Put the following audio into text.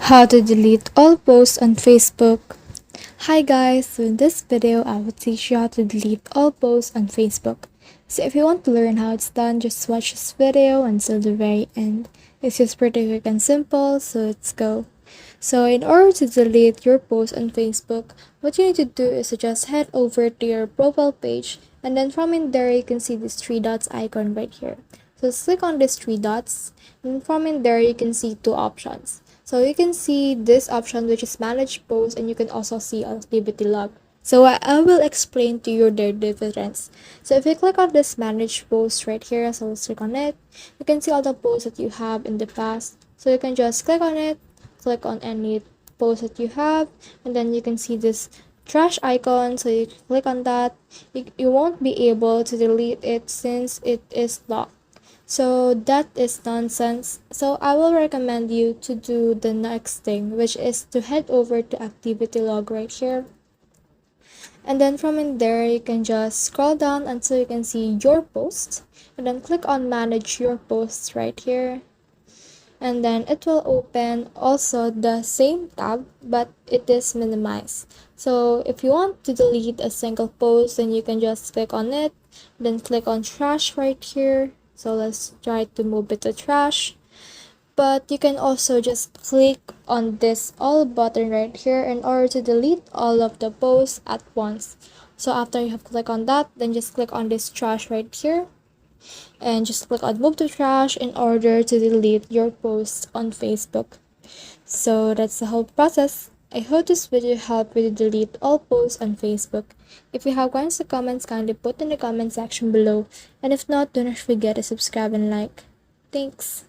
How to delete all posts on Facebook. Hi guys, so in this video I will teach you how to delete all posts on Facebook. So if you want to learn how it's done, just watch this video until the very end. It's just pretty quick and simple, so let's go. So in order to delete your post on Facebook, what you need to do is to just head over to your profile page, and then from in there you can see this three dots icon right here. So just click on these three dots, and from in there you can see two options. So you can see this option, which is manage posts, and you can also see activity log. So I will explain to you their difference. So if you click on this manage post right here, so let's click on it, you can see all the posts that you have in the past. So you can just click on it, click on any post that you have, and then you can see this trash icon. So you click on that, you won't be able to delete it since it is locked. So that is nonsense. So I will recommend you to do the next thing, which is to head over to activity log right here, and then from in there you can just scroll down until you can see your post, and then click on manage your posts right here, and then it will open also the same tab, but it is minimized. So if you want to delete a single post, then you can just click on it, then click on trash right here. So let's try to move it to trash, but you can also just click on this all button right here in order to delete all of the posts at once. So after you have clicked on that, then just click on this trash right here, and just click on move to trash in order to delete your posts on Facebook. So that's the whole process. I hope this video helped you to delete all posts on Facebook. If you have questions or comments, kindly put in the comment section below, and if not, do not forget to subscribe and like. Thanks.